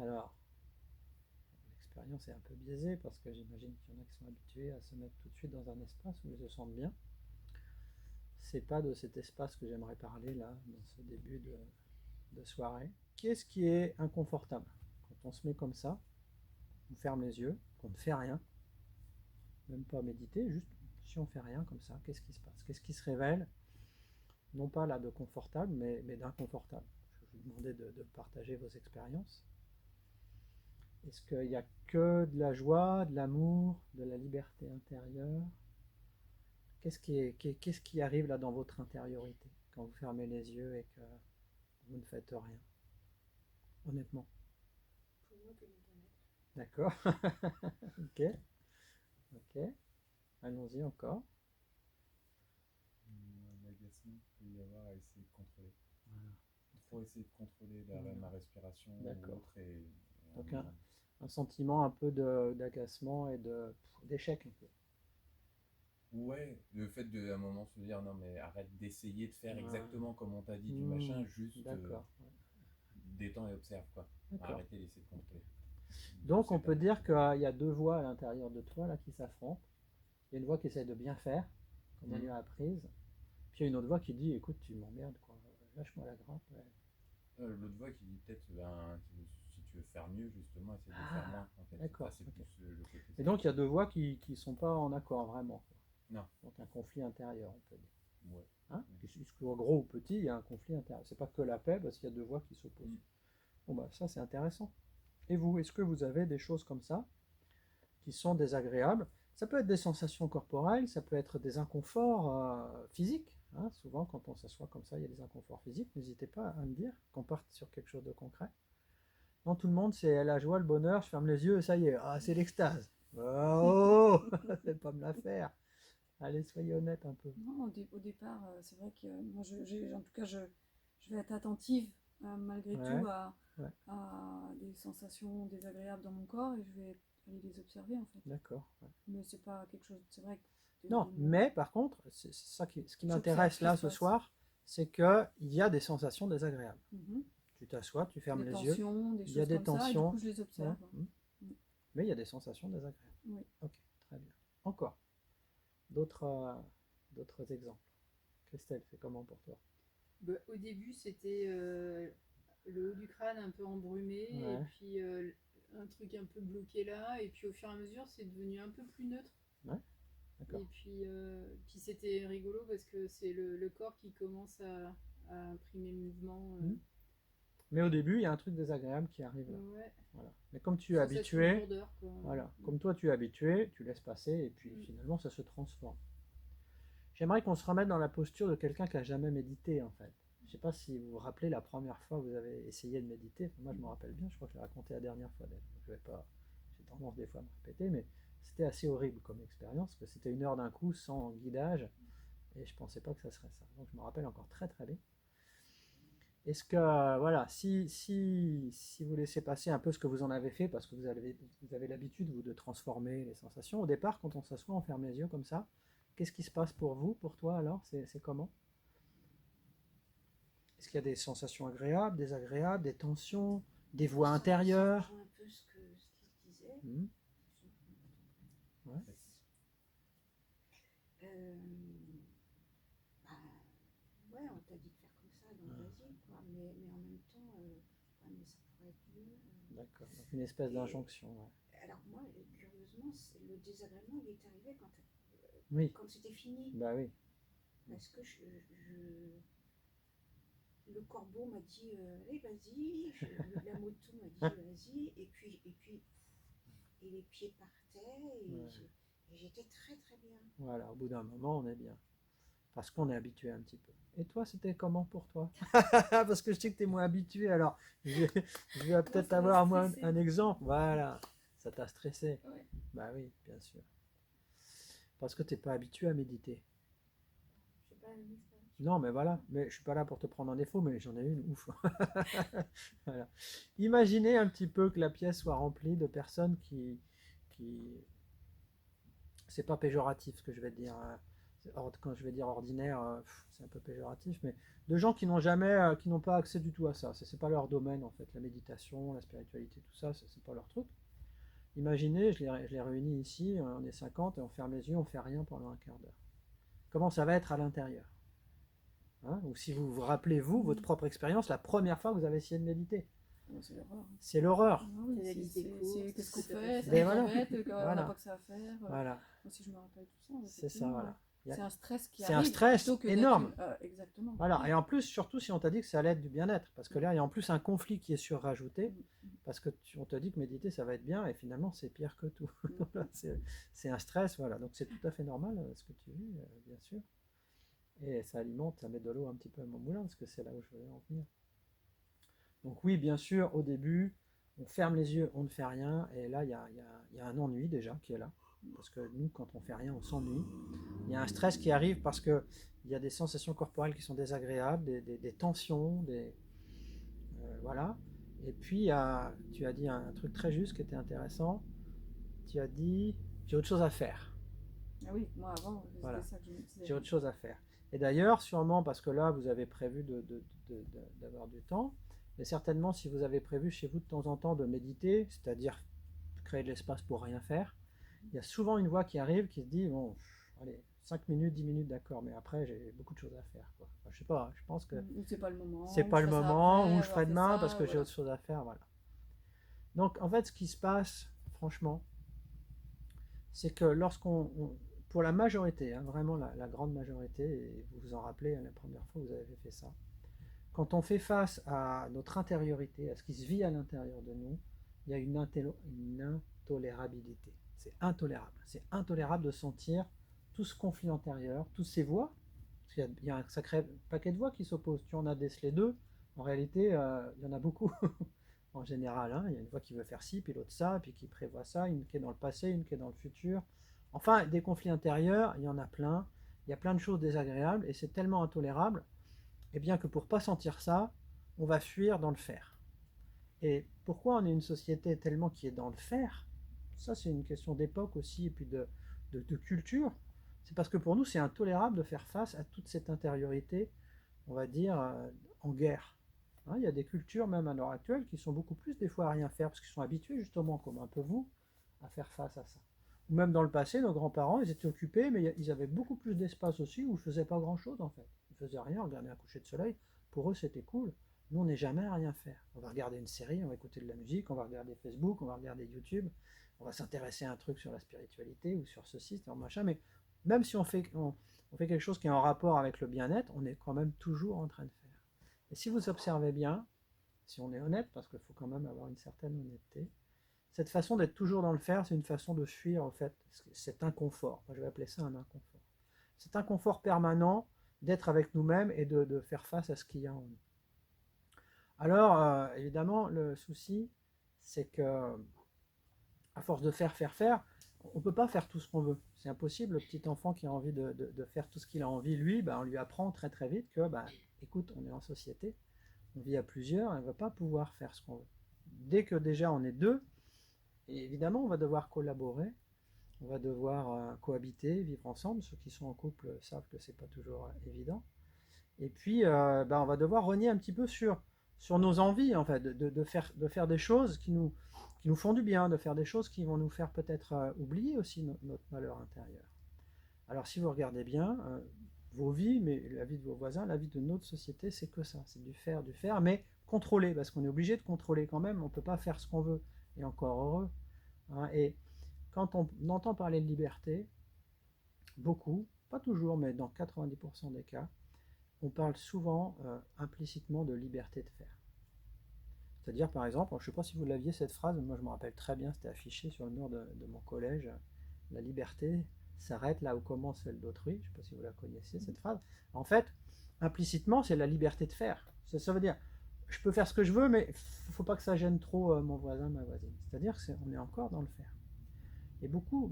Alors, l'expérience est un peu biaisée parce que j'imagine qu'il y en a qui sont habitués à se mettre tout de suite dans un espace où ils se sentent bien. C'est pas de cet espace que j'aimerais parler là, dans ce début de soirée. Qu'est-ce qui est inconfortable quand on se met comme ça, on ferme les yeux, qu'on ne fait rien, même pas méditer, juste si on fait rien comme ça, qu'est-ce qui se passe? Qu'est-ce qui se révèle? Non pas là de confortable, mais d'inconfortable. Je vais vous demander de partager vos expériences. Est-ce qu'il n'y a que de la joie, de l'amour, de la liberté intérieure? Qu'est-ce qui arrive là dans votre intériorité quand vous fermez les yeux et que vous ne faites rien? Honnêtement. Pour moi, que du bien-être. D'accord. Ok. Ok. Allons-y encore. L'agacement qu'il peut y avoir à essayer de contrôler. Voilà. Trop essayer de contrôler Voilà. ma respiration ou D'accord. autre et Donc en ayant... un sentiment un peu d'agacement et d'échec un peu. Ouais, le fait de à un moment se dire non mais arrête d'essayer de faire Ouais. exactement comme on t'a dit du Hmm. machin, juste D'accord. Ouais. détends et observe quoi. D'accord. Arrêtez d'essayer de contrôler. Je Donc on sais peut pas. dire qu'il y a deux voix à l'intérieur de toi là qui s'affrontent. Il y a une voix qui essaie de bien faire, comme on lui Hmm. a apprise. Puis il y a une autre voix qui dit écoute, tu m'emmerdes quoi, lâche-moi la grappe. Ouais. L'autre voix qui dit peut-être ben, si tu veux faire mieux justement, essaye de faire Ah, moins en fait. Enfin, d'accord. c'est Ok. plus le côté Et ça. donc il y a deux voix qui sont pas en accord vraiment. Non, Donc un conflit intérieur, on peut dire. ouais. Hein, que ce soit gros ou petit, il y a un conflit intérieur. C'est pas que la paix parce qu'il y a deux voix qui s'opposent. Hmm. Bon bah ça c'est intéressant. Et vous, est-ce que vous avez des choses comme ça qui sont désagréables? Ça peut être des sensations corporelles, ça peut être des inconforts physiques. Hein. Souvent quand on s'assoit comme ça, il y a des inconforts physiques. N'hésitez pas à me dire qu'on parte sur quelque chose de concret. Non, tout le monde, c'est la joie, le bonheur, je ferme les yeux et ça y est, ah, c'est l'extase. Oh, faites pas me la faire. Allez, soyez honnête un peu. Non, au départ, c'est vrai que moi, en tout cas, je vais être attentive malgré Ouais, tout ouais, à des sensations désagréables dans mon corps et je vais aller les observer en fait. d'accord. Ouais. Mais c'est pas quelque chose, c'est vrai que Non, mais par contre, c'est ça ce qui j'observe m'intéresse ce qui là se ce passe. soir, c'est qu'il y a des sensations désagréables. Mhm. Tu t'assois, tu fermes Des les yeux, tensions, des il y a choses des comme ça et du tensions, coup, je les ouais, observe. Mm. mais il y a des sensations désagréables. Oui. Ok, très bien. Encore, d'autres d'autres exemples. Christelle, c'est comment pour toi? Bah, au début, c'était le haut du crâne un peu embrumé et Ouais, puis un truc un peu bloqué là. Et puis au fur et à mesure, c'est devenu un peu plus neutre. ouais, d'accord. Et puis c'était rigolo parce que c'est le corps qui commence à imprimer le mouvement. Hmm. Mais au début, il y a un truc désagréable qui arrive là. Ouais, Voilà. Mais comme tu es sensation de habitué, lourdeur quoi. voilà, comme toi tu es habitué, tu laisses passer et puis Mm. finalement ça se transforme. J'aimerais qu'on se remette dans la posture de quelqu'un qui a jamais médité en fait. Je ne sais pas si vous vous rappelez la première fois que vous avez essayé de méditer. Moi je me rappelle bien, je crois que je l'ai raconté la dernière fois. Je vais pas, j'ai tendance des fois à me répéter, mais c'était assez horrible comme expérience, que c'était une heure d'un coup sans guidage et je pensais pas que ça serait ça. Donc je me rappelle encore très très bien. Est-ce que, voilà, si vous laissez passer un peu ce que vous en avez fait, parce que vous avez l'habitude, vous, de transformer les sensations, au départ, quand on s'assoit, on ferme les yeux comme ça, qu'est-ce qui se passe pour vous, pour toi alors? C'est comment? Est-ce qu'il y a des sensations agréables, désagréables, des tensions, des voix Ça intérieures? rejoint un peu ce qu'il disait. Hmm. Ouais. Euh, bah, ouais, on t'a dit de faire comme ça, donc Ah, vas-y, quoi. Mais en même temps, ouais, mais ça pourrait être mieux. d'accord. Donc une espèce Et d'injonction. Ouais. alors, moi, curieusement, le désagrément, il est arrivé Oui, quand c'était fini. bah oui. Parce que le corbeau m'a dit, allez, vas-y. La moto m'a dit, vas-y. Et les pieds partaient. Ouais. Et j'étais très, très bien. Voilà, au bout d'un moment, on est bien. Parce qu'on est habitué un petit peu. Et toi, c'était comment pour toi? Parce que je sais que tu es moins habitué, alors je, je vais Moi, peut-être ça m'a avoir moi stressé. un exemple. Voilà, ça t'a stressé. Ouais. Bah oui, bien sûr. Parce que tu n'es pas habitué à méditer. J'ai pas une expérience. Non, mais voilà, mais je suis pas là pour te prendre en défaut, mais j'en ai une, ouf. Voilà. Imaginez un petit peu que la pièce soit remplie de personnes qui... C'est pas péjoratif ce que je vais te dire, hein. quand je vais dire ordinaire, c'est un peu péjoratif, mais de gens qui n'ont jamais, qui n'ont pas accès du tout à ça. C'est pas leur domaine en fait, la méditation, la spiritualité, tout ça, c'est pas leur truc. Imaginez, je les réunis ici, on est 50 et on ferme les yeux, on fait rien pendant un quart d'heure. Comment ça va être à l'intérieur? Hein? Ou si vous vous rappelez, vous, votre propre expérience, la première fois que vous avez essayé de méditer. C'est l'horreur. C'est l'horreur. Ah oui, Réalité courte, qu'est-ce qu'on c'est fait, pas Mais ça voilà. s'arrête, on n'a Voilà. pas que ça à faire. Voilà, Moi, si je me rappelle tout ça, c'est ça, effectivement, voilà. Il y a- c'est un stress qui C'est un arrive stress plutôt que d'être énorme. exactement. Voilà, et en plus, surtout si on t'a dit que c'est à l'aide du bien-être, parce que là, il y a en plus un conflit qui est surrajouté, parce que on te dit que méditer, ça va être bien, et finalement, c'est pire que tout. Voilà, c'est un stress, voilà. Donc c'est tout à fait normal ce que tu vis, bien sûr. Et ça alimente, ça met de l'eau un petit peu à mon moulin, parce que c'est là où je voulais en venir. Donc oui, bien sûr, au début, on ferme les yeux, on ne fait rien, et là, il y a un ennui déjà qui est là. Parce que nous, quand on fait rien, on s'ennuie. Il y a un stress qui arrive parce que il y a des sensations corporelles qui sont désagréables, des tensions, voilà. Et puis, tu as dit un truc très juste qui était intéressant. Tu as dit, j'ai autre chose à faire. Ah oui, moi avant, c'était Voilà. ça que je me disais. J'ai autre chose à faire. Et d'ailleurs, sûrement parce que là, vous avez prévu d'avoir du temps, mais certainement, si vous avez prévu chez vous de temps en temps de méditer, c'est-à-dire créer de l'espace pour rien faire, il y a souvent une voix qui arrive qui se dit, bon, allez, 5 minutes, 10 minutes, d'accord, mais après, j'ai beaucoup de choses à faire, quoi. Enfin, je sais pas, je pense que Ou c'est pas le moment. c'est ou pas je le ferai ça moment, après, ou je avoir ferai fait demain ça, parce que j'ai voilà. autre chose à faire, voilà. Donc, en fait, ce qui se passe, franchement, c'est que pour la majorité, hein, vraiment la grande majorité, et vous vous en rappelez, hein, la première fois que vous avez fait ça, quand on fait face à notre intériorité, à ce qui se vit à l'intérieur de nous, il y a une intolérabilité. C'est intolérable. C'est intolérable de sentir tout ce conflit intérieur, toutes ces voix. Parce qu'il y a un sacré paquet de voix qui s'opposent. Tu en as décelé deux. En réalité, il y en a beaucoup. En général, hein. Il y a une voix qui veut faire ci, puis l'autre ça, puis qui prévoit ça, une qui est dans le passé, une qui est dans le futur. Enfin, des conflits intérieurs, il y en a plein. Il y a plein de choses désagréables et c'est tellement intolérable, et bien que pour pas sentir ça, on va fuir dans le faire. Et pourquoi on est une société tellement qui est dans le faire? Ça, c'est une question d'époque aussi, et puis de culture. C'est parce que pour nous, c'est intolérable de faire face à toute cette intériorité, on va dire, en guerre. Hein, il y a des cultures, même à l'heure actuelle, qui sont beaucoup plus des fois à rien faire, parce qu'ils sont habitués justement, comme un peu vous, à faire face à ça. Ou même dans le passé, nos grands-parents, ils étaient occupés, mais ils avaient beaucoup plus d'espace aussi, où ils ne faisaient pas grand-chose en fait. Ils ne faisaient rien, regarder un coucher de soleil. Pour eux, c'était cool. Nous, on n'est jamais à rien faire. On va regarder une série, on va écouter de la musique, on va regarder Facebook, on va regarder YouTube, on va s'intéresser à un truc sur la spiritualité ou sur ceci, sur machin. Mais même si on fait quelque chose qui est en rapport avec le bien-être, on est quand même toujours en train de faire. Et si vous observez bien, si on est honnête, parce qu'il faut quand même avoir une certaine honnêteté, cette façon d'être toujours dans le faire, c'est une façon de fuir en fait cet inconfort. Moi, je vais appeler ça un inconfort. Cet inconfort permanent d'être avec nous-mêmes et de faire face à ce qu'il y a en nous. Alors, évidemment, le souci, c'est que à force de faire, on ne peut pas faire tout ce qu'on veut. C'est impossible. Le petit enfant qui a envie de faire tout ce qu'il a envie, lui, on lui apprend très très vite que, écoute, on est en société, on vit à plusieurs, et on ne va pas pouvoir faire ce qu'on veut. Dès que déjà on est deux, et évidemment, on va devoir collaborer, on va devoir cohabiter, vivre ensemble. Ceux qui sont en couple savent que c'est pas toujours évident. Et puis, on va devoir renier un petit peu sur nos envies, en fait, de faire des choses qui nous font du bien, de faire des choses qui vont nous faire peut-être oublier aussi notre malheur intérieur. Alors, si vous regardez bien, vos vies, mais la vie de vos voisins, la vie de notre société, c'est que ça, c'est du faire, mais contrôler, parce qu'on est obligé de contrôler quand même, on ne peut pas faire ce qu'on veut, et encore heureux. Hein, et quand on entend parler de liberté, beaucoup, pas toujours, mais dans 90% des cas, on parle souvent implicitement de liberté de faire. C'est-à-dire, par exemple, je ne sais pas si vous l'aviez cette phrase, moi je me rappelle très bien, c'était affiché sur le mur de mon collège, la liberté s'arrête là où commence celle d'autrui. Je ne sais pas si vous la connaissez, cette phrase. En fait, implicitement, c'est la liberté de faire. Ça veut dire, je peux faire ce que je veux, mais il ne faut pas que ça gêne trop mon voisin, ma voisine. C'est-à-dire qu'on est encore dans le faire. Et beaucoup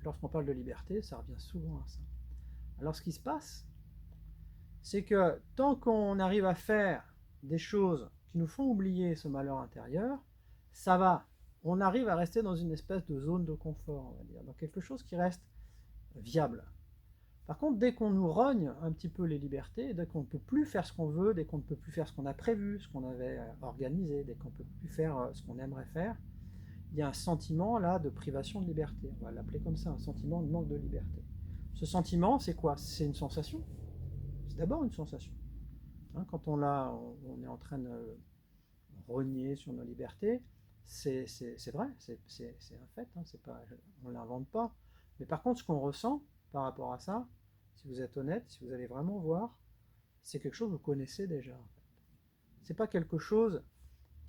lorsqu'on parle de liberté, ça revient souvent à ça. Alors ce qui se passe, c'est que tant qu'on arrive à faire des choses qui nous font oublier ce malheur intérieur, ça va. On arrive à rester dans une espèce de zone de confort, on va dire, dans quelque chose qui reste viable. Par contre, dès qu'on nous rogne un petit peu les libertés, dès qu'on ne peut plus faire ce qu'on veut, dès qu'on ne peut plus faire ce qu'on a prévu, ce qu'on avait organisé, dès qu'on ne peut plus faire ce qu'on aimerait faire, il y a un sentiment là de privation de liberté. On va l'appeler comme ça, un sentiment de manque de liberté. Ce sentiment, c'est quoi? C'est une sensation. C'est d'abord une sensation. Hein, quand on est en train de rogner sur nos libertés, c'est vrai, c'est un fait, hein, pas, on ne l'invente pas. Mais par contre, ce qu'on ressent par rapport à ça, si vous êtes honnête, si vous allez vraiment voir, c'est quelque chose que vous connaissez déjà. En fait. C'est pas quelque chose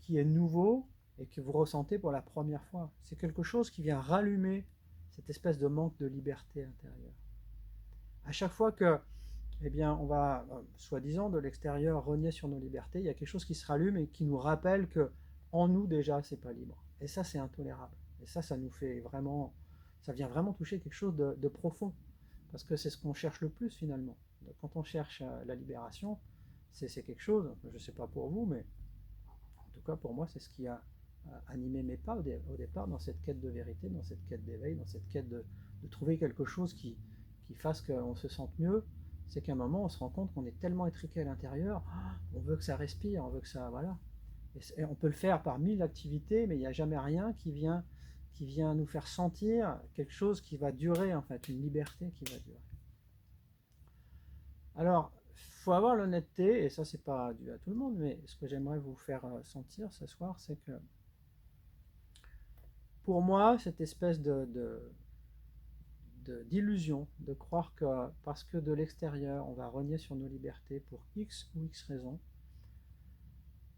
qui est nouveau et que vous ressentez pour la première fois. C'est quelque chose qui vient rallumer cette espèce de manque de liberté intérieure. À chaque fois que, eh bien, on va, soi-disant, de l'extérieur rogner sur nos libertés, il y a quelque chose qui se rallume et qui nous rappelle que en nous déjà, c'est pas libre. Et ça, c'est intolérable. Et ça nous fait vraiment, ça vient vraiment toucher quelque chose de profond. Parce que c'est ce qu'on cherche le plus finalement. Donc, quand on cherche la libération, c'est quelque chose, je ne sais pas pour vous, mais en tout cas pour moi, c'est ce qui a animé mes pas au départ dans cette quête de vérité, dans cette quête d'éveil, dans cette quête de trouver quelque chose qui fasse qu'on se sente mieux. C'est qu'à un moment, on se rend compte qu'on est tellement étriqué à l'intérieur, on veut que ça respire, on veut que ça... Voilà. Et on peut le faire par 1000 activités, mais il n'y a jamais rien qui vient nous faire sentir quelque chose qui va durer, en fait, une liberté qui va durer. Alors, il faut avoir l'honnêteté, et ça, c'est pas dû à tout le monde, mais ce que j'aimerais vous faire sentir ce soir, c'est que pour moi, cette espèce d'illusion, de croire que parce que de l'extérieur, on va rogner sur nos libertés pour X ou X raisons,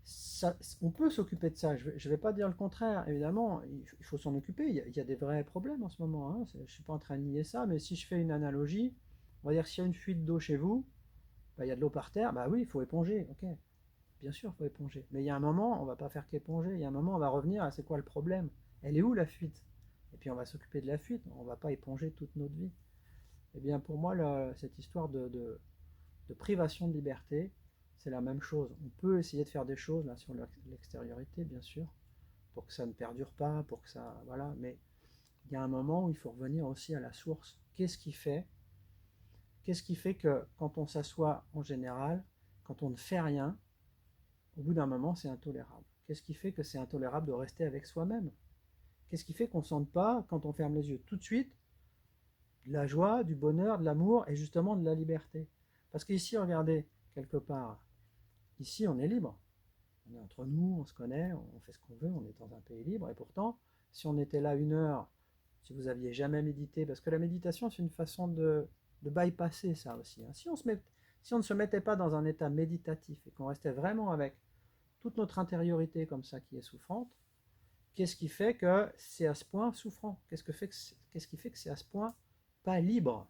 ça, on peut s'occuper de ça, je ne vais pas dire le contraire, évidemment, il faut s'en occuper, il y a des vrais problèmes en ce moment, hein. Je ne suis pas en train de nier ça, mais si je fais une analogie, on va dire s'il y a une fuite d'eau chez vous, bah, il y a de l'eau par terre, bah oui, il faut éponger, ok, bien sûr, il faut éponger, mais il y a un moment, on ne va pas faire qu'éponger, il y a un moment, on va revenir à c'est quoi le problème, elle est où la fuite? Et puis on va s'occuper de la fuite, on ne va pas éponger toute notre vie. Et bien pour moi, cette histoire de privation de liberté, c'est la même chose. On peut essayer de faire des choses là sur l'extériorité, bien sûr, pour que ça ne perdure pas, pour que ça... Voilà, mais il y a un moment où il faut revenir aussi à la source. Qu'est-ce qui fait que quand on s'assoit en général, quand on ne fait rien, au bout d'un moment, c'est intolérable? Qu'est-ce qui fait que c'est intolérable de rester avec soi-même? Qu'est-ce qui fait qu'on ne sente pas, quand on ferme les yeux tout de suite, de la joie, du bonheur, de l'amour et justement de la liberté? Parce qu'ici, regardez, quelque part, ici on est libre. On est entre nous, on se connaît, on fait ce qu'on veut, on est dans un pays libre. Et pourtant, si on était là 1 heure, si vous aviez jamais médité, parce que la méditation c'est une façon de bypasser ça aussi. Hein. Si on ne se mettait pas dans un état méditatif et qu'on restait vraiment avec toute notre intériorité comme ça qui est souffrante, qu'est-ce qui fait que c'est à ce point souffrant? Qu'est-ce qui fait que c'est à ce point pas libre?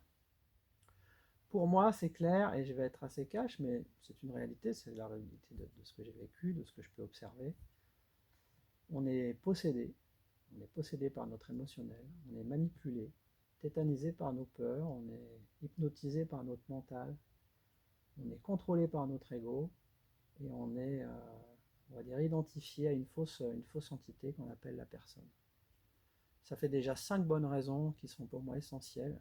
Pour moi, c'est clair, et je vais être assez cash, mais c'est une réalité, c'est la réalité de ce que j'ai vécu, de ce que je peux observer. On est possédé par notre émotionnel, on est manipulé, tétanisé par nos peurs, on est hypnotisé par notre mental, on est contrôlé par notre ego, et on est, on va dire, identifié à une fausse entité qu'on appelle la personne. Ça fait déjà 5 bonnes raisons qui sont pour moi essentielles.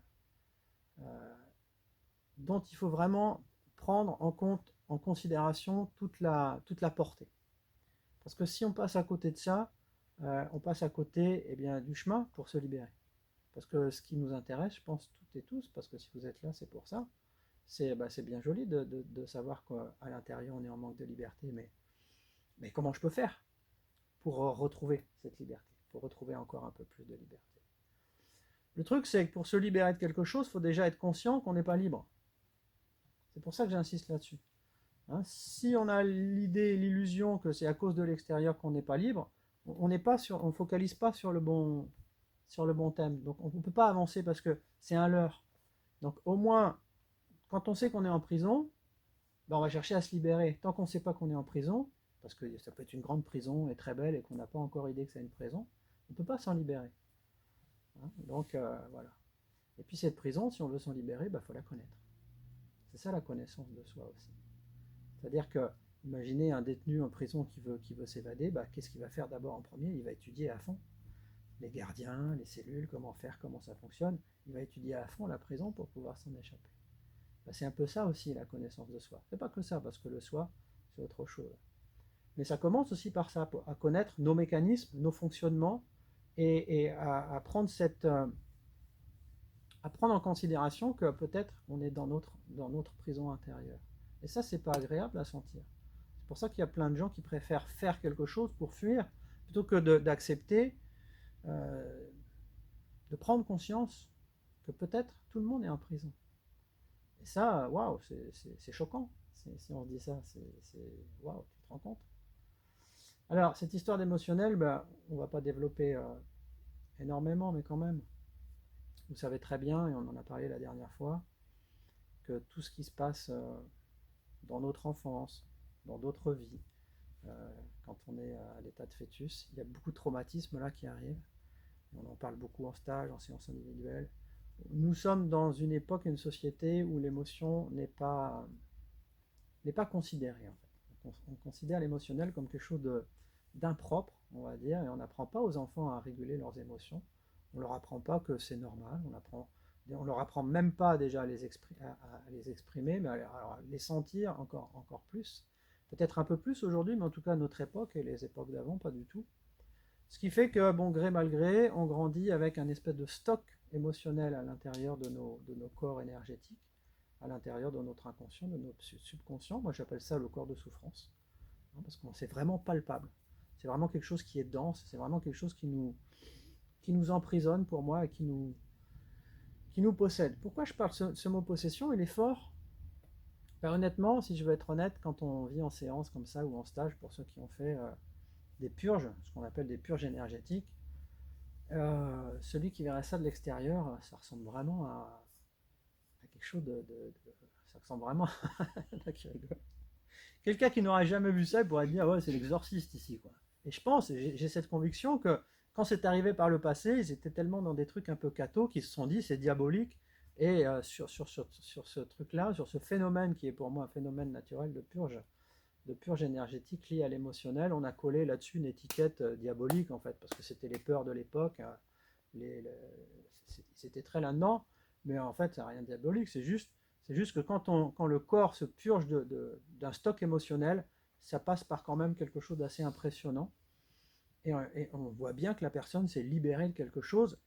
Dont il faut vraiment prendre en considération toute la portée. Parce que si on passe à côté de ça, on passe à côté du chemin pour se libérer. Parce que ce qui nous intéresse, je pense toutes et tous, parce que si vous êtes là, c'est pour ça, c'est bien joli de savoir qu'à l'intérieur, on est en manque de liberté, mais comment je peux faire pour retrouver cette liberté, pour retrouver encore un peu plus de liberté? Le truc, c'est que pour se libérer de quelque chose, il faut déjà être conscient qu'on n'est pas libre. C'est pour ça que j'insiste là-dessus. Hein, si on a l'idée, l'illusion que c'est à cause de l'extérieur qu'on n'est pas libre, on ne focalise pas sur le bon thème. Donc on ne peut pas avancer parce que c'est un leurre. Donc au moins, quand on sait qu'on est en prison, ben on va chercher à se libérer. Tant qu'on ne sait pas qu'on est en prison, parce que ça peut être une grande prison et très belle et qu'on n'a pas encore idée que c'est une prison, on ne peut pas s'en libérer. Hein, donc voilà. Et puis cette prison, si on veut s'en libérer, il faut la connaître. C'est ça la connaissance de soi aussi. C'est-à-dire que, imaginez un détenu en prison qui veut s'évader, qu'est-ce qu'il va faire d'abord en premier? Il va étudier à fond. les gardiens, les cellules, comment faire, comment ça fonctionne. Il va étudier à fond la prison pour pouvoir s'en échapper. Ben, c'est un peu ça aussi la connaissance de soi. C'est pas que ça, parce que le soi, c'est autre chose. Mais ça commence aussi par ça, à connaître nos mécanismes, nos fonctionnements, et à prendre à prendre en considération que peut-être on est dans notre prison intérieure. Et ça, c'est pas agréable à sentir. C'est pour ça qu'il y a plein de gens qui préfèrent faire quelque chose pour fuir, plutôt que d'accepter, de prendre conscience que peut-être tout le monde est en prison. Et ça, waouh, c'est choquant. Si on se dit ça, waouh, tu te rends compte? Alors, cette histoire d'émotionnel, ben, on ne va pas développer énormément, mais quand même. Vous savez très bien, et on en a parlé la dernière fois, que tout ce qui se passe dans notre enfance, dans d'autres vies, quand on est à l'état de fœtus, il y a beaucoup de traumatismes là qui arrivent. On en parle beaucoup en stage, en séance individuelle. Nous sommes dans une époque, une société où l'émotion n'est pas considérée en fait. On considère l'émotionnel comme quelque chose d'impropre, on va dire, et on n'apprend pas aux enfants à réguler leurs émotions. On leur apprend pas que c'est normal. On leur apprend même pas déjà à les exprimer, mais à les sentir encore plus. Peut-être un peu plus aujourd'hui, mais en tout cas notre époque et les époques d'avant, pas du tout. Ce qui fait que, bon gré mal gré, on grandit avec un espèce de stock émotionnel à l'intérieur de nos corps énergétiques, à l'intérieur de notre inconscient, de notre subconscient. Moi j'appelle ça le corps de souffrance, hein, parce que c'est vraiment palpable. C'est vraiment quelque chose qui est dense, c'est vraiment quelque chose qui nous emprisonne pour moi et qui nous possède. Pourquoi je parle ce mot possession? Il est fort. Ben, honnêtement, si je veux être honnête, quand on vit en séance comme ça ou en stage, pour ceux qui ont fait des purges, ce qu'on appelle des purges énergétiques, celui qui verrait ça de l'extérieur, ça ressemble vraiment à quelque chose ça ressemble vraiment à quelqu'un qui n'aurait jamais vu ça pourrait dire ouais, c'est l'exorciste ici, quoi. Et je pense, j'ai cette conviction que quand c'est arrivé par le passé, ils étaient tellement dans des trucs un peu cathos qu'ils se sont dit c'est diabolique. Et sur ce truc-là, sur ce phénomène qui est pour moi un phénomène naturel de purge énergétique liée à l'émotionnel, on a collé là-dessus une étiquette diabolique en fait, parce que c'était les peurs de l'époque, c'était très là-dedans, mais en fait ça n'a rien de diabolique, c'est juste que quand le corps se purge d'un stock émotionnel, ça passe par quand même quelque chose d'assez impressionnant. Et on voit bien que la personne s'est libérée de quelque chose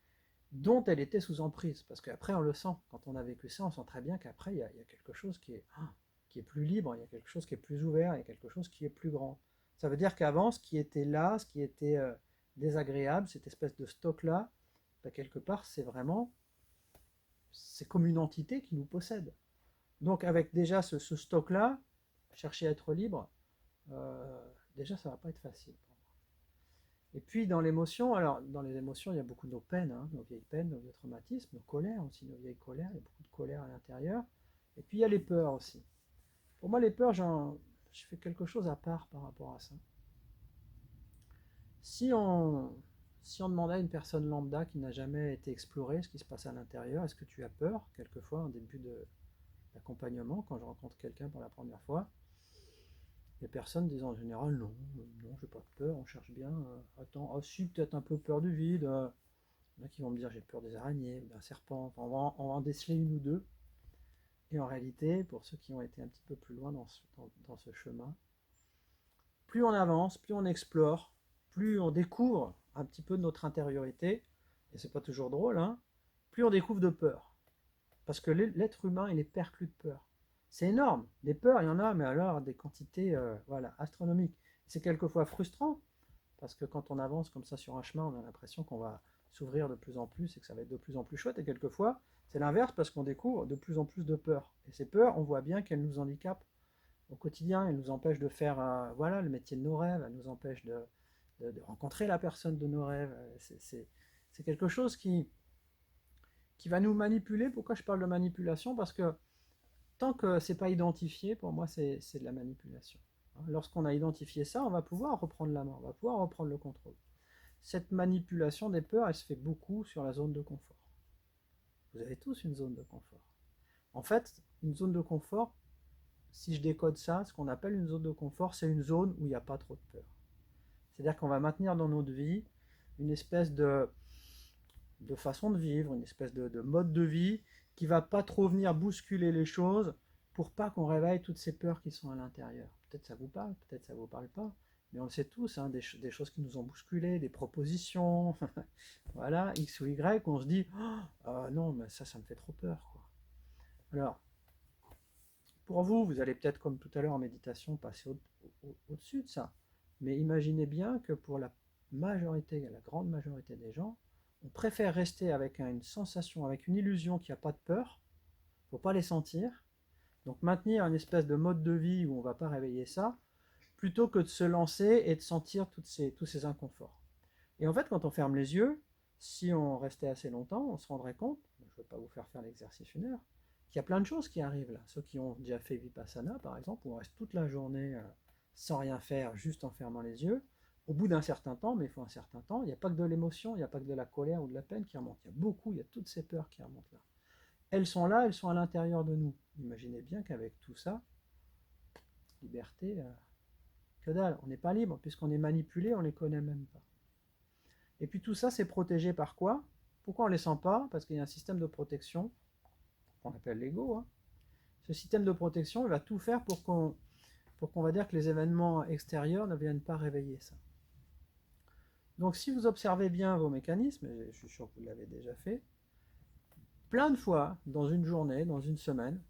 dont elle était sous emprise. Parce qu'après, on le sent. Quand on a vécu ça, on sent très bien qu'après, il y a quelque chose qui est plus libre, il y a quelque chose qui est plus ouvert, il y a quelque chose qui est plus grand. Ça veut dire qu'avant, ce qui était là, ce qui était désagréable, cette espèce de stock-là, bah, quelque part, c'est comme une entité qui nous possède. Donc avec déjà ce stock-là, chercher à être libre, déjà ça va pas être facile. Et puis dans l'émotion, alors dans les émotions, il y a beaucoup de nos peines, hein, nos vieilles peines, nos vieux traumatismes, nos colères aussi, nos vieilles colères, il y a beaucoup de colère à l'intérieur. Et puis il y a les peurs aussi. Pour moi, les peurs, je fais quelque chose à part par rapport à ça. Si on demandait à une personne lambda qui n'a jamais été explorée ce qui se passe à l'intérieur, est-ce que tu as peur? Quelquefois, en début d'accompagnement, quand je rencontre quelqu'un pour la première fois, les personnes disent en général non, j'ai pas de peur, on cherche bien. Attends, si, peut-être un peu peur du vide. Il y en a qui vont me dire j'ai peur des araignées, d'un serpent. Enfin, on va en déceler une ou deux. Et en réalité, pour ceux qui ont été un petit peu plus loin dans ce chemin, plus on avance, plus on explore, plus on découvre un petit peu de notre intériorité, et c'est pas toujours drôle, hein, plus on découvre de peur. Parce que l'être humain, il est perclus de peur. C'est énorme. Des peurs, il y en a, mais alors des quantités astronomiques. C'est quelquefois frustrant, parce que quand on avance comme ça sur un chemin, on a l'impression qu'on va s'ouvrir de plus en plus et que ça va être de plus en plus chouette. Et quelquefois, c'est l'inverse, parce qu'on découvre de plus en plus de peurs. Et ces peurs, on voit bien qu'elles nous handicapent au quotidien. Elles nous empêchent de faire le métier de nos rêves. Elles nous empêchent de rencontrer la personne de nos rêves. C'est quelque chose qui va nous manipuler. Pourquoi je parle de manipulation? Parce que tant que c'est pas identifié, pour moi, c'est de la manipulation. Lorsqu'on a identifié ça, on va pouvoir reprendre la main, on va pouvoir reprendre le contrôle. Cette manipulation des peurs, elle se fait beaucoup sur la zone de confort. Vous avez tous une zone de confort. En fait, une zone de confort, si je décode ça, ce qu'on appelle une zone de confort, c'est une zone où il n'y a pas trop de peur. C'est-à-dire qu'on va maintenir dans notre vie une espèce de façon de vivre, une espèce de mode de vie qui va pas trop venir bousculer les choses pour pas qu'on réveille toutes ces peurs qui sont à l'intérieur. Peut-être ça vous parle, peut-être ça vous parle pas, mais on le sait tous, hein, des choses qui nous ont bousculés, des propositions, voilà, X ou Y, on se dit non, mais ça me fait trop peur, quoi. Alors, pour vous, vous allez peut-être, comme tout à l'heure en méditation, passer au-dessus de ça. Mais imaginez bien que pour la grande majorité des gens, on préfère rester avec une sensation, avec une illusion qu'il n'y a pas de peur, il ne faut pas les sentir. Donc maintenir une espèce de mode de vie où on ne va pas réveiller ça, plutôt que de se lancer et de sentir tous ces inconforts. Et en fait, quand on ferme les yeux, si on restait assez longtemps, on se rendrait compte, je ne vais pas vous faire l'exercice une heure, qu'il y a plein de choses qui arrivent là. Ceux qui ont déjà fait Vipassana, par exemple, où on reste toute la journée sans rien faire, juste en fermant les yeux, au bout d'un certain temps, mais il faut un certain temps, il n'y a pas que de l'émotion, il n'y a pas que de la colère ou de la peine qui remontent. Il y a toutes ces peurs qui remontent là. Elles sont là, elles sont à l'intérieur de nous. Imaginez bien qu'avec tout ça, liberté, que dalle, on n'est pas libre, puisqu'on est manipulé, on ne les connaît même pas. Et puis tout ça, c'est protégé par quoi? Pourquoi on ne les sent pas? Parce qu'il y a un système de protection, qu'on appelle l'ego. Hein. Ce système de protection, il va tout faire pour qu'on va dire que les événements extérieurs ne viennent pas réveiller ça. Donc si vous observez bien vos mécanismes, et je suis sûr que vous l'avez déjà fait, plein de fois, dans une journée, dans une semaine,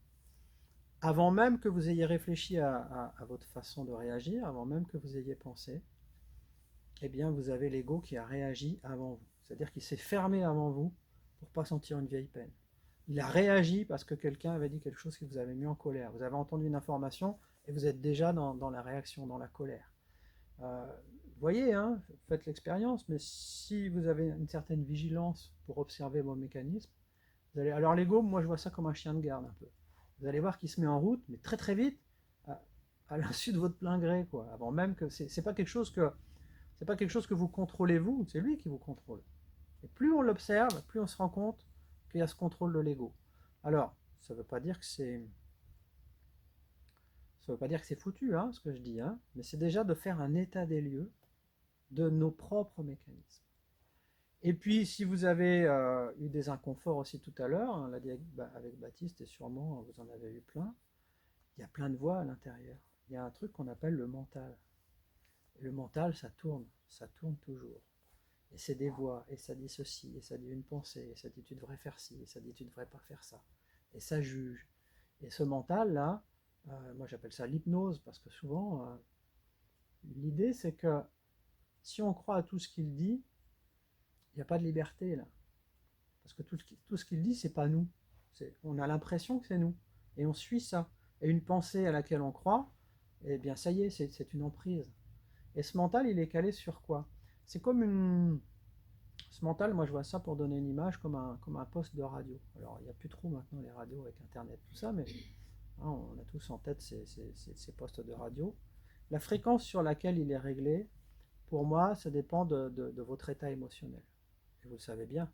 avant même que vous ayez réfléchi à votre façon de réagir, avant même que vous ayez pensé, eh bien vous avez l'ego qui a réagi avant vous. C'est-à-dire qu'il s'est fermé avant vous pour ne pas sentir une vieille peine. Il a réagi parce que quelqu'un avait dit quelque chose qui vous avait mis en colère. Vous avez entendu une information et vous êtes déjà dans la réaction, dans la colère. Voyez, hein, faites l'expérience, mais si vous avez une certaine vigilance pour observer vos mécanismes, vous allez... Alors l'ego, moi je vois ça comme un chien de garde un peu. Vous allez voir qu'il se met en route, mais très très vite, à l'insu de votre plein gré, quoi. Avant même que c'est pas quelque chose que vous contrôlez vous, c'est lui qui vous contrôle. Et plus on l'observe, plus on se rend compte qu'il y a ce contrôle de l'ego. Alors, ça ne veut pas dire que c'est foutu, hein, ce que je dis, hein, mais c'est déjà de faire un état des lieux de nos propres mécanismes. Et puis, si vous avez eu des inconforts aussi tout à l'heure, on l'a dit avec Baptiste, et sûrement vous en avez eu plein, il y a plein de voix à l'intérieur. Il y a un truc qu'on appelle le mental. Et le mental, ça tourne toujours. Et c'est des voix, et ça dit ceci, et ça dit une pensée, et ça dit tu devrais faire ci, et ça dit tu devrais pas faire ça. Et ça juge. Et ce mental-là, moi j'appelle ça l'hypnose, parce que souvent, l'idée c'est que si on croit à tout ce qu'il dit, il n'y a pas de liberté là. Parce que tout ce qu'il dit, c'est pas nous. On a l'impression que c'est nous. Et on suit ça. Et une pensée à laquelle on croit, eh bien ça y est, c'est une emprise. Et ce mental, il est calé sur quoi? C'est comme ce mental, moi je vois ça pour donner une image comme un poste de radio. Alors il n'y a plus trop maintenant les radios avec internet, tout ça, mais hein, on a tous en tête ces postes de radio. La fréquence sur laquelle il est réglé, pour moi, ça dépend de votre état émotionnel. Et vous le savez bien,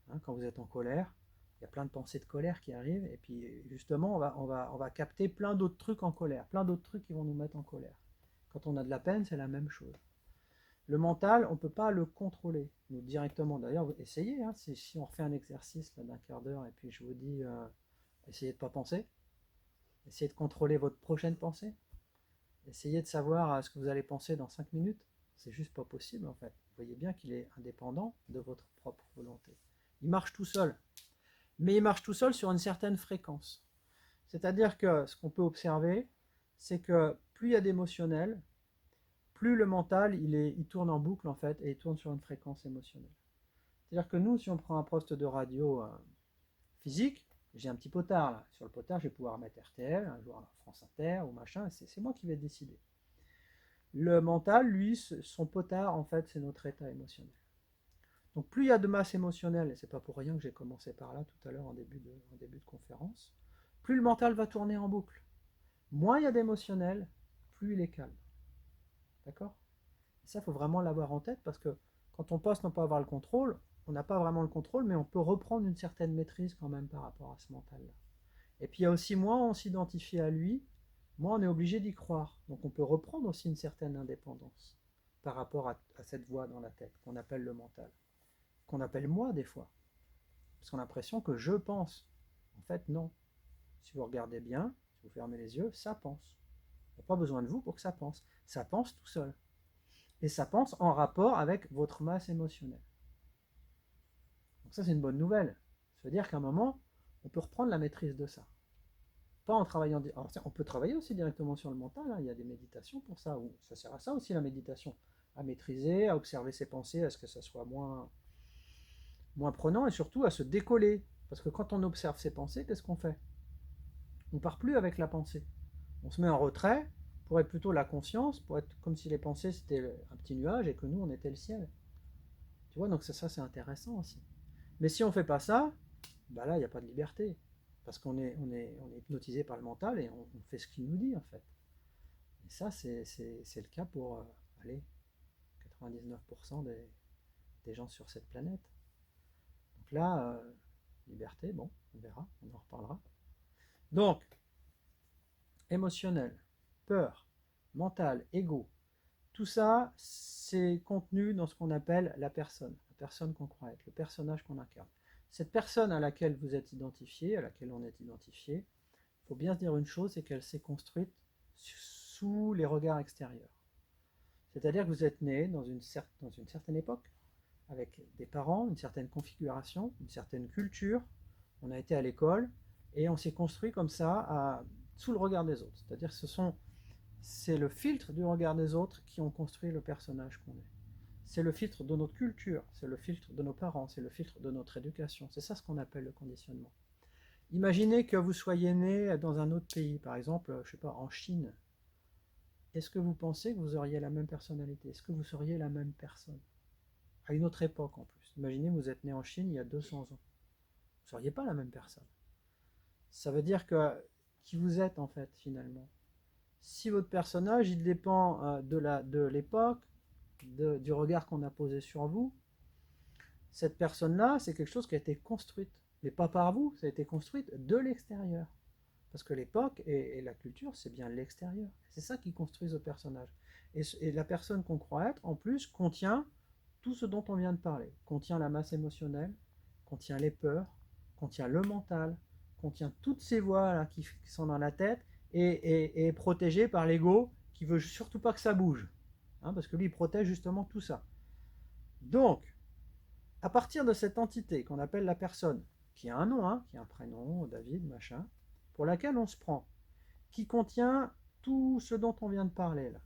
hein, quand vous êtes en colère, il y a plein de pensées de colère qui arrivent, et puis justement, on va capter plein d'autres trucs en colère, plein d'autres trucs qui vont nous mettre en colère. Quand on a de la peine, c'est la même chose. Le mental, on ne peut pas le contrôler, nous directement. D'ailleurs, essayez, hein, si on refait un exercice d'un quart d'heure, et puis je vous dis, essayez de ne pas penser, essayez de contrôler votre prochaine pensée, essayez de savoir ce que vous allez penser dans 5 minutes, c'est juste pas possible en fait. Vous voyez bien qu'il est indépendant de votre propre volonté. Il marche tout seul, mais il marche tout seul sur une certaine fréquence. C'est-à-dire que ce qu'on peut observer, c'est que plus il y a d'émotionnel, plus le mental, il tourne en boucle en fait, et il tourne sur une fréquence émotionnelle. C'est-à-dire que nous, si on prend un poste de radio physique, j'ai un petit potard là, sur le potard, je vais pouvoir mettre RTL, un jour France Inter ou machin, c'est moi qui vais décider. Le mental, lui, son potard, en fait, c'est notre état émotionnel. Donc plus il y a de masse émotionnelle, et c'est pas pour rien que j'ai commencé par là tout à l'heure en début de conférence, plus le mental va tourner en boucle. Moins il y a d'émotionnel, plus il est calme. D'accord? Et ça, il faut vraiment l'avoir en tête parce que quand on pense ne pas avoir le contrôle, on n'a pas vraiment le contrôle, mais on peut reprendre une certaine maîtrise quand même par rapport à ce mental-là. Et puis il y a aussi moins on s'identifie à lui, moins on est obligé d'y croire. Donc on peut reprendre aussi une certaine indépendance par rapport à cette voix dans la tête qu'on appelle le mental, qu'on appelle moi des fois. Parce qu'on a l'impression que je pense. En fait, non. Si vous regardez bien, si vous fermez les yeux, ça pense. Il n'y a pas besoin de vous pour que ça pense. Ça pense tout seul. Et ça pense en rapport avec votre masse émotionnelle. Donc ça, c'est une bonne nouvelle. Ça veut dire qu'à un moment, on peut reprendre la maîtrise de ça. Pas en travaillant... Alors, on peut travailler aussi directement sur le mental, hein. Il y a des méditations pour ça. Ou ça sert à ça aussi, la méditation. À maîtriser, à observer ses pensées, à ce que ça soit moins prenant et surtout à se décoller. Parce que quand on observe ses pensées, qu'est-ce qu'on fait? On ne part plus avec la pensée. On se met en retrait pour être plutôt la conscience, pour être comme si les pensées c'était un petit nuage et que nous on était le ciel. Tu vois, donc ça c'est intéressant aussi. Mais si on ne fait pas ça, bah là il n'y a pas de liberté. Parce qu'on est hypnotisé par le mental et on fait ce qu'il nous dit en fait. Et ça c'est le cas pour allez, 99% des gens sur cette planète. Donc là, liberté, bon, on verra, on en reparlera. Donc, émotionnel, peur, mental, ego, tout ça, c'est contenu dans ce qu'on appelle la personne qu'on croit être, le personnage qu'on incarne. Cette personne à laquelle vous êtes identifié, à laquelle on est identifié, il faut bien se dire une chose, c'est qu'elle s'est construite sous les regards extérieurs. C'est-à-dire que vous êtes né dans une certaine époque, avec des parents, une certaine configuration, une certaine culture, on a été à l'école, et on s'est construit comme ça, sous le regard des autres. C'est-à-dire que c'est le filtre du regard des autres qui ont construit le personnage qu'on est. C'est le filtre de notre culture, c'est le filtre de nos parents, c'est le filtre de notre éducation. C'est ça ce qu'on appelle le conditionnement. Imaginez que vous soyez né dans un autre pays, par exemple, je sais pas, en Chine. Est-ce que vous pensez que vous auriez la même personnalité? Est-ce que vous seriez la même personne? À une autre époque en plus. Imaginez que vous êtes né en Chine il y a 200 ans. Vous ne seriez pas la même personne. Ça veut dire que qui vous êtes en fait finalement. Si votre personnage il dépend de l'époque, du regard qu'on a posé sur vous, cette personne-là c'est quelque chose qui a été construite, mais pas par vous, ça a été construite de l'extérieur. Parce que l'époque et la culture c'est bien l'extérieur. C'est ça qui construit le personnage. Et la personne qu'on croit être en plus contient tout ce dont on vient de parler, contient la masse émotionnelle, contient les peurs, contient le mental, contient toutes ces voix là qui sont dans la tête et est protégé par l'ego qui veut surtout pas que ça bouge, hein, parce que lui il protège justement tout ça. Donc, à partir de cette entité qu'on appelle la personne, qui a un nom, hein, qui a un prénom, David, machin, pour laquelle on se prend, qui contient tout ce dont on vient de parler là.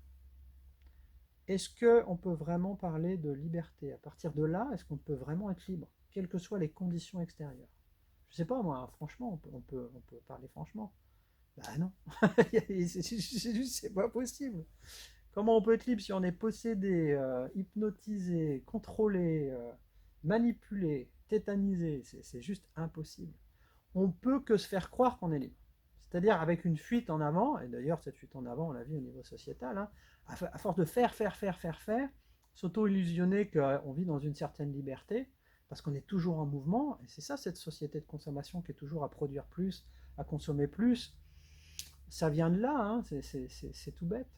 Est-ce qu'on peut vraiment parler de liberté? À partir de là, est-ce qu'on peut vraiment être libre, quelles que soient les conditions extérieures? Je sais pas moi, franchement, on peut parler franchement. Bah non, c'est pas possible. Comment on peut être libre si on est possédé, hypnotisé, contrôlé, manipulé, tétanisé? C'est juste impossible. On peut que se faire croire qu'on est libre. C'est-à-dire avec une fuite en avant, et d'ailleurs cette fuite en avant on l'a vu au niveau sociétal, hein, à force de faire, s'auto-illusionner qu'on vit dans une certaine liberté, parce qu'on est toujours en mouvement, et c'est ça cette société de consommation qui est toujours à produire plus, à consommer plus, ça vient de là, hein, c'est tout bête.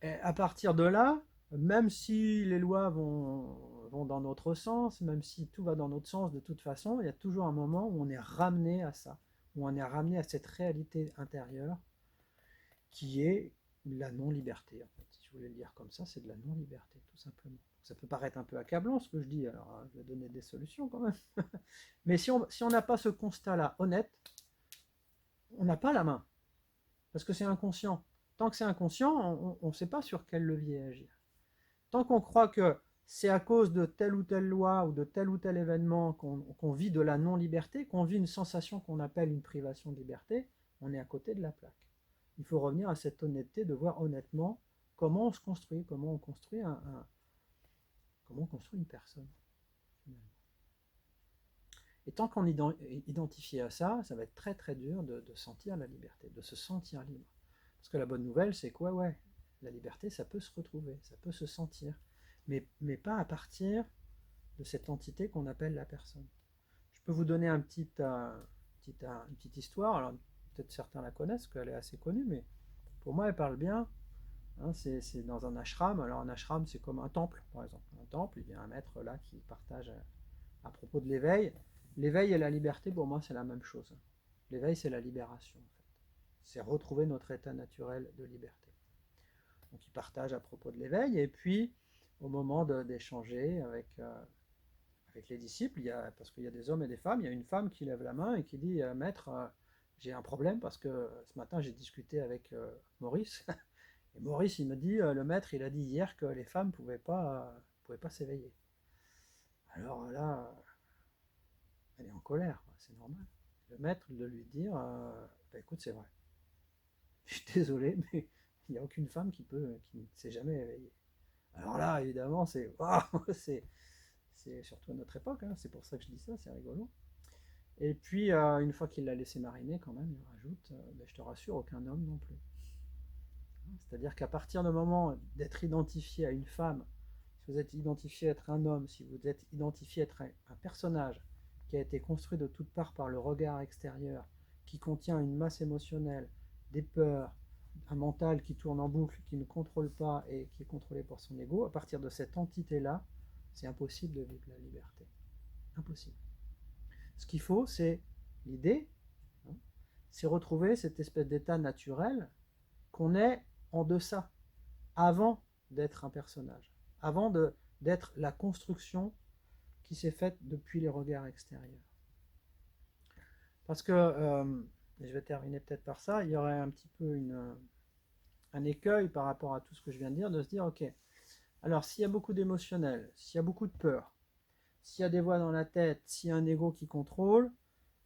Et à partir de là, même si les lois vont dans notre sens, même si tout va dans notre sens de toute façon, il y a toujours un moment où on est ramené à ça, où on est ramené à cette réalité intérieure qui est la non-liberté. En fait. Si je voulais le dire comme ça, c'est de la non-liberté, tout simplement. Ça peut paraître un peu accablant ce que je dis, alors je vais donner des solutions quand même. Mais si on n'a pas ce constat-là honnête, on n'a pas la main, parce que c'est inconscient. Tant que c'est inconscient, on ne sait pas sur quel levier agir. Tant qu'on croit que c'est à cause de telle ou telle loi ou de tel ou tel événement qu'on vit de la non-liberté, qu'on vit une sensation qu'on appelle une privation de liberté, on est à côté de la plaque. Il faut revenir à cette honnêteté de voir honnêtement comment on se construit, comment on construit une personne. Et tant qu'on est identifié à ça, ça va être très très dur de sentir la liberté, de se sentir libre. Parce que la bonne nouvelle, c'est quoi? Ouais, la liberté, ça peut se retrouver, ça peut se sentir, mais pas à partir de cette entité qu'on appelle la personne. Je peux vous donner une petite histoire, alors peut-être certains la connaissent, parce qu'elle est assez connue, mais pour moi, elle parle bien. Hein, c'est dans un ashram. Alors un ashram, c'est comme un temple, par exemple. Un temple, il y a un maître là qui partage à propos de l'éveil. L'éveil et la liberté, pour moi, c'est la même chose. L'éveil, c'est la libération, en fait. C'est retrouver notre état naturel de liberté. Donc, il partage à propos de l'éveil, et puis, au moment d'échanger avec les disciples, parce qu'il y a des hommes et des femmes, il y a une femme qui lève la main et qui dit Maître, j'ai un problème parce que ce matin, j'ai discuté avec Maurice, et Maurice, il me dit le maître, il a dit hier que les femmes ne pouvaient pas s'éveiller. Alors là, elle est en colère, c'est normal. Le maître de lui dire écoute, c'est vrai. Je suis désolé, mais il n'y a aucune femme qui ne s'est jamais éveillée. Alors là, évidemment, c'est surtout à notre époque, hein, c'est pour ça que je dis ça, c'est rigolo. Et puis, une fois qu'il l'a laissé mariner, quand même, il rajoute je te rassure, aucun homme non plus. C'est-à-dire qu'à partir du moment d'être identifié à une femme, si vous êtes identifié à être un homme, si vous êtes identifié à être un personnage qui a été construit de toutes parts par le regard extérieur, qui contient une masse émotionnelle, des peurs, un mental qui tourne en boucle, qui ne contrôle pas et qui est contrôlé par son ego, à partir de cette entité-là, c'est impossible de vivre la liberté. Impossible. Ce qu'il faut, c'est l'idée, hein, c'est retrouver cette espèce d'état naturel qu'on est en deçà, avant d'être un personnage, avant d'être la construction qui s'est faite depuis les regards extérieurs. Parce que, je vais terminer peut-être par ça, il y aurait un petit peu un écueil par rapport à tout ce que je viens de dire, de se dire, ok, alors s'il y a beaucoup d'émotionnel, s'il y a beaucoup de peur, s'il y a des voix dans la tête, s'il y a un ego qui contrôle,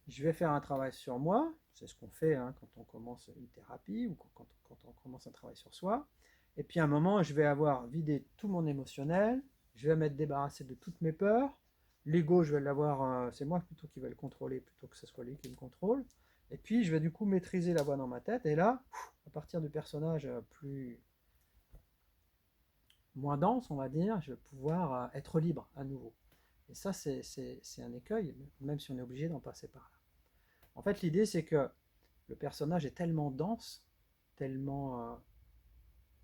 je vais faire un travail sur moi, c'est ce qu'on fait hein, quand on commence une thérapie ou quand on commence un travail sur soi, et puis à un moment, je vais avoir vidé tout mon émotionnel, je vais m'être débarrassé de toutes mes peurs, l'ego, je vais l'avoir, c'est moi plutôt qui vais le contrôler plutôt que ce soit lui qui me contrôle, et puis je vais du coup maîtriser la voix dans ma tête, et là, à partir du personnage moins dense, on va dire, je vais pouvoir être libre à nouveau. Et ça, c'est un écueil, même si on est obligé d'en passer par là. En fait, l'idée, c'est que le personnage est tellement dense, tellement...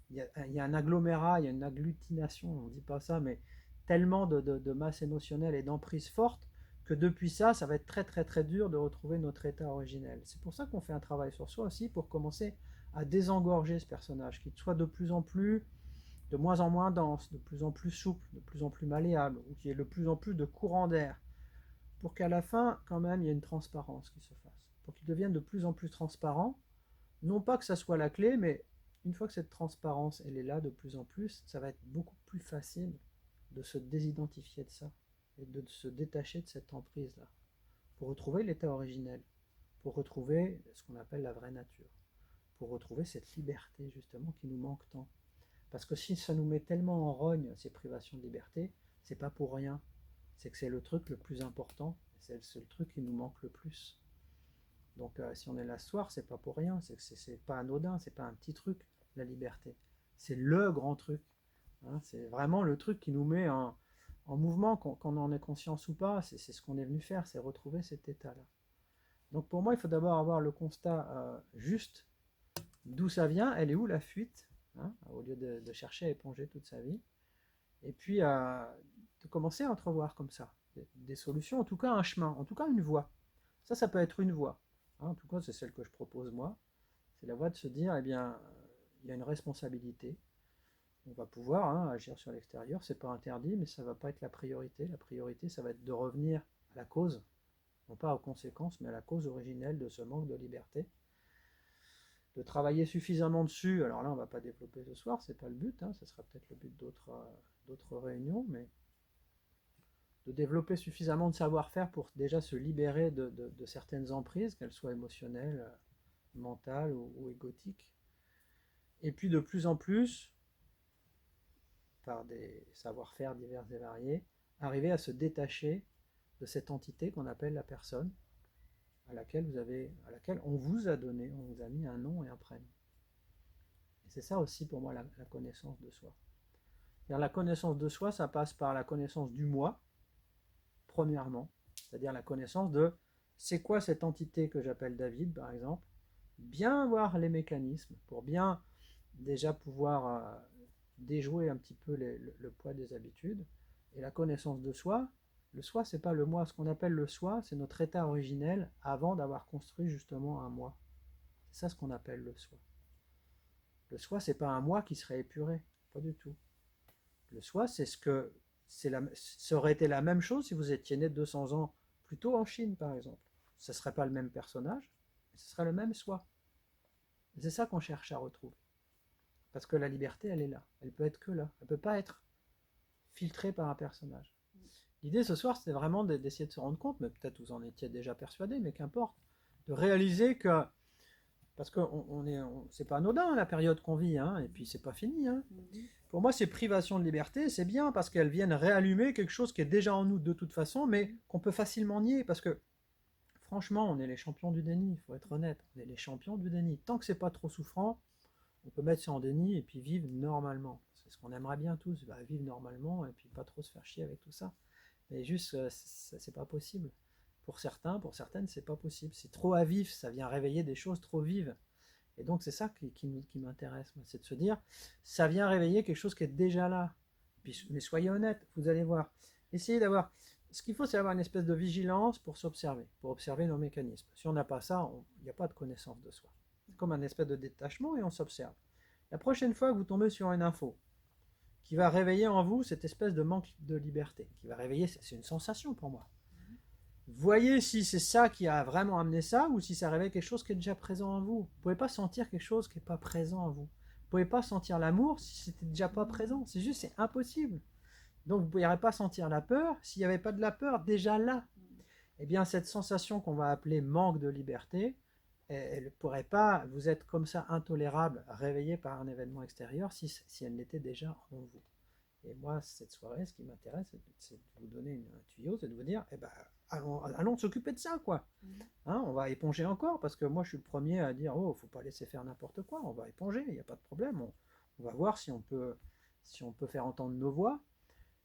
il y a un agglomérat, il y a une agglutination, on ne dit pas ça, mais tellement de masse émotionnelle et d'emprise forte que depuis ça, ça va être très très très dur de retrouver notre état originel. C'est pour ça qu'on fait un travail sur soi aussi, pour commencer à désengorger ce personnage, qu'il soit de moins en moins dense, de plus en plus souple, de plus en plus malléable, ou qu'il y ait de plus en plus de courant d'air, pour qu'à la fin, quand même, il y ait une transparence qui se fasse, pour qu'il devienne de plus en plus transparent, non pas que ça soit la clé, mais une fois que cette transparence, elle est là de plus en plus, ça va être beaucoup plus facile de se désidentifier de ça, et de se détacher de cette emprise-là, pour retrouver l'état originel, pour retrouver ce qu'on appelle la vraie nature, pour retrouver cette liberté, justement, qui nous manque tant. Parce que si ça nous met tellement en rogne, ces privations de liberté, c'est pas pour rien. C'est que c'est le truc le plus important, c'est le seul truc qui nous manque le plus. Donc si on est là ce soir, c'est pas pour rien, c'est pas anodin, c'est pas un petit truc, la liberté. C'est le grand truc. Hein, c'est vraiment le truc qui nous met en mouvement, qu'on en ait conscience ou pas, c'est ce qu'on est venu faire, c'est retrouver cet état-là. Donc pour moi, il faut d'abord avoir le constat juste d'où ça vient, elle est où la fuite, hein, au lieu de chercher à éponger toute sa vie, et puis de commencer à entrevoir comme ça des solutions, en tout cas un chemin, en tout cas une voie. Ça peut être une voie, hein, en tout cas c'est celle que je propose moi, c'est la voie de se dire, eh bien, il y a une responsabilité, on va pouvoir hein, agir sur l'extérieur, c'est pas interdit, mais ça va pas être la priorité ça va être de revenir à la cause, non pas aux conséquences, mais à la cause originelle de ce manque de liberté, de travailler suffisamment dessus. Alors là, on ne va pas développer ce soir, c'est pas le but, hein, ce sera peut-être le but d'autres réunions, mais de développer suffisamment de savoir-faire pour déjà se libérer de certaines emprises, qu'elles soient émotionnelles, mentales ou égotiques. Et puis de plus en plus, par des savoir-faire divers et variés, arriver à se détacher de cette entité qu'on appelle la personne, à laquelle on vous a donné, on vous a mis un nom et un prénom. Et c'est ça aussi pour moi la connaissance de soi. C'est-à-dire, la connaissance de soi, ça passe par la connaissance du moi, premièrement, c'est-à-dire la connaissance de c'est quoi cette entité que j'appelle David, par exemple, bien voir les mécanismes, pour bien déjà pouvoir déjouer un petit peu le poids des habitudes, et la connaissance de soi, Le soi, c'est pas le moi. Ce qu'on appelle le soi, c'est notre état originel avant d'avoir construit justement un moi. C'est ça ce qu'on appelle le soi. Le soi, c'est pas un moi qui serait épuré, pas du tout. Le soi, ça aurait été la même chose si vous étiez né 200 ans plus tôt en Chine, par exemple. Ce ne serait pas le même personnage, mais ce serait le même soi. Et c'est ça qu'on cherche à retrouver. Parce que la liberté, elle est là. Elle peut être que là. Elle ne peut pas être filtrée par un personnage. L'idée ce soir, c'était vraiment d'essayer de se rendre compte, mais peut-être vous en étiez déjà persuadé, mais qu'importe, de réaliser que, parce que c'est pas anodin la période qu'on vit, hein, et puis c'est pas fini. Hein. Pour moi, ces privations de liberté, c'est bien parce qu'elles viennent réallumer quelque chose qui est déjà en nous de toute façon, mais qu'on peut facilement nier, parce que franchement, on est les champions du déni, il faut être honnête, on est les champions du déni. Tant que c'est pas trop souffrant, on peut mettre ça en déni et puis vivre normalement. C'est ce qu'on aimerait bien tous, vivre normalement et puis pas trop se faire chier avec tout ça. Mais juste, c'est pas possible. Pour certains, pour certaines, c'est pas possible. C'est trop à vif, ça vient réveiller des choses trop vives. Et donc c'est ça qui m'intéresse, c'est de se dire, ça vient réveiller quelque chose qui est déjà là. Puis, mais soyez honnête, vous allez voir. Essayez d'avoir... Ce qu'il faut, c'est avoir une espèce de vigilance pour s'observer, pour observer nos mécanismes. Si on n'a pas ça, il n'y a pas de connaissance de soi. C'est comme un espèce de détachement et on s'observe. La prochaine fois que vous tombez sur une info qui va réveiller en vous cette espèce de manque de liberté, qui va réveiller, c'est une sensation pour moi. Voyez si c'est ça qui a vraiment amené ça ou si ça réveille quelque chose qui est déjà présent en vous. Vous ne pouvez pas sentir quelque chose qui n'est pas présent en vous. Vous ne pouvez pas sentir l'amour si c'était déjà pas présent. C'est juste, c'est impossible. Donc vous ne pourriez pas sentir la peur s'il n'y avait pas de la peur déjà là. Eh bien cette sensation qu'on va appeler manque de liberté, elle ne pourrait pas vous être comme ça intolérable, réveillée par un événement extérieur si elle l'était déjà en vous. Et moi, cette soirée, ce qui m'intéresse, c'est de vous donner un tuyau, c'est de vous dire, eh ben, allons s'occuper de ça, quoi. Hein, on va éponger encore, parce que moi, je suis le premier à dire, oh, faut pas laisser faire n'importe quoi, on va éponger, il n'y a pas de problème. On va voir si on peut faire entendre nos voix,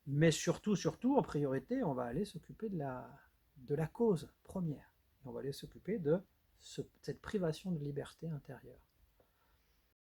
mais surtout, en priorité, on va aller s'occuper de la cause première. Et on va aller s'occuper de cette privation de liberté intérieure.